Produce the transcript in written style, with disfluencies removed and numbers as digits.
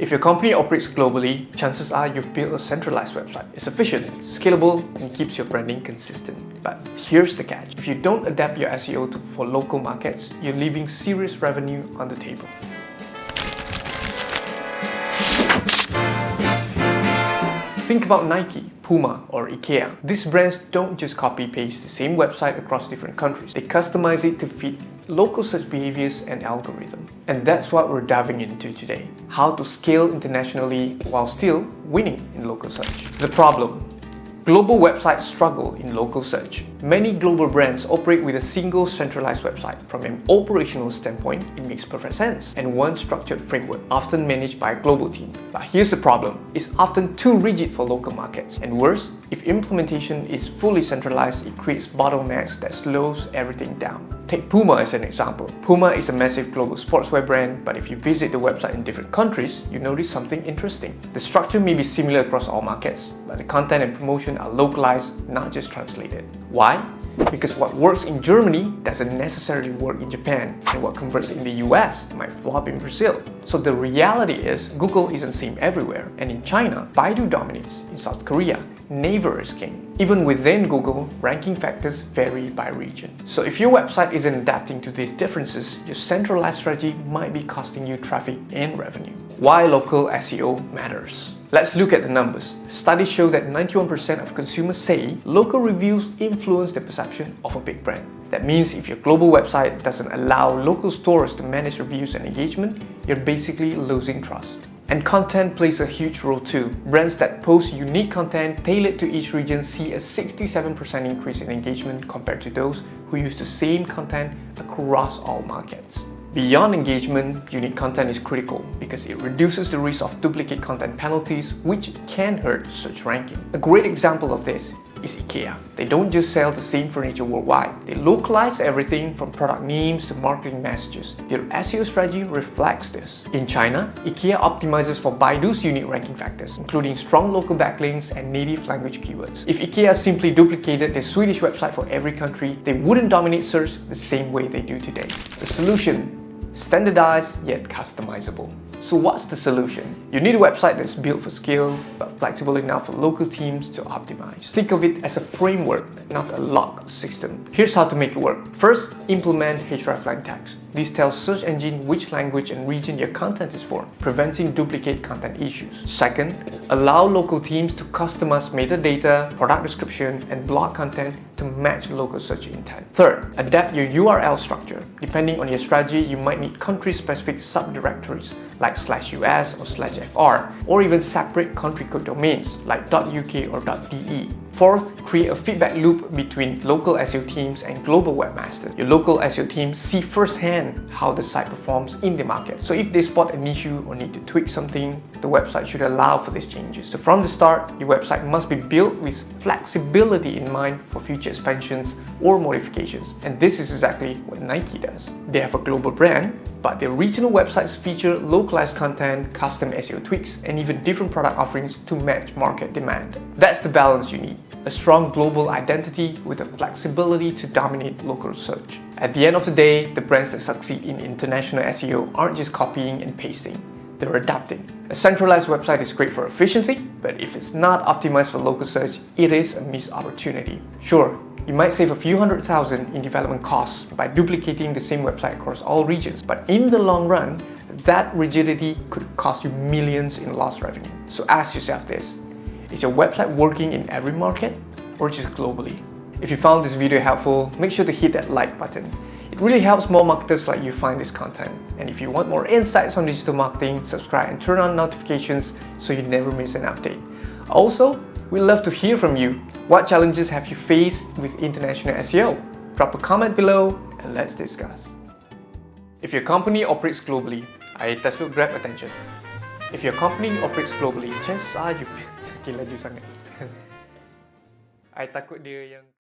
If your company operates globally, chances are you've built a centralized website. It's efficient, scalable, and keeps your branding consistent. But here's the catch. If you don't adapt your SEO for local markets, you're leaving serious revenue on the table. Think about Nike, Puma, or IKEA. These brands don't just copy-paste the same website across different countries. They customize it to fit local search behaviors and algorithms. And that's what we're diving into today. How to scale internationally while still winning in local search. The problem: global websites struggle in local search. Many global brands operate with a single centralized website. From an operational standpoint, it makes perfect sense, and one structured framework, often managed by a global team. But here's the problem: it's often too rigid for local markets. And worse, if implementation is fully centralized, it creates bottlenecks that slows everything down. Take Puma as an example. Puma is a massive global sportswear brand, but if you visit the website in different countries, you notice something interesting. The structure may be similar across all markets, but the content and promotion are localized, not just translated. Why? Because what works in Germany doesn't necessarily work in Japan, and what converts in the US might flop in Brazil. So the reality is, Google isn't same everywhere, and in China, Baidu dominates. In South Korea, Naver is king. Even within Google, ranking factors vary by region. So if your website isn't adapting to these differences, your centralized strategy might be costing you traffic and revenue. Why local SEO matters? Let's look at the numbers. Studies show that 91% of consumers say local reviews influence the perception of a big brand. That means if your global website doesn't allow local stores to manage reviews and engagement, you're basically losing trust. And content plays a huge role too. Brands that post unique content tailored to each region see a 67% increase in engagement compared to those who use the same content across all markets. Beyond engagement, unique content is critical because it reduces the risk of duplicate content penalties, which can hurt search ranking. A great example of this is IKEA. They don't just sell the same furniture worldwide. They localize everything from product names to marketing messages. Their SEO strategy reflects this. In China, IKEA optimizes for Baidu's unique ranking factors, including strong local backlinks and native language keywords. If IKEA simply duplicated their Swedish website for every country, they wouldn't dominate search the same way they do today. The solution: standardized yet customizable. So what's the solution? You need a website that's built for scale, but flexible enough for local teams to optimize. Think of it as a framework, not a lock system. Here's how to make it work. First, implement hreflang tags. This tells search engine which language and region your content is for, preventing duplicate content issues. Second, allow local teams to customize metadata, product description, and blog content to match local search intent. Third, adapt your URL structure. Depending on your strategy, you might need country-specific subdirectories like /us or /fr, or even separate country code domains like .uk or .de. Fourth, create a feedback loop between local SEO teams and global webmasters. Your local SEO teams see firsthand how the site performs in the market. So if they spot an issue or need to tweak something, the website should allow for these changes. So from the start, your website must be built with flexibility in mind for future expansions or modifications. And this is exactly what Nike does. They have a global brand, but their regional websites feature localized content, custom SEO tweaks, and even different product offerings to match market demand. That's the balance you need. A strong global identity with the flexibility to dominate local search. At the end of the day, the brands that succeed in international SEO aren't just copying and pasting, they're adapting. A centralized website is great for efficiency, but if it's not optimized for local search, it is a missed opportunity. Sure, you might save a few $100,000 in development costs by duplicating the same website across all regions, but in the long run, that rigidity could cost you millions in lost revenue. So ask yourself this: is your website working in every market or just globally? If you found this video helpful, make sure to hit that like button. It really helps more marketers like you find this content. And if you want more insights on digital marketing, subscribe and turn on notifications so you never miss an update. Also, we'd love to hear from you. What challenges have you faced with international SEO? Drop a comment below and let's discuss. If your company operates globally, I tersebut grab attention. If your company operates globally, chances are you laju sangat. I takut dia yang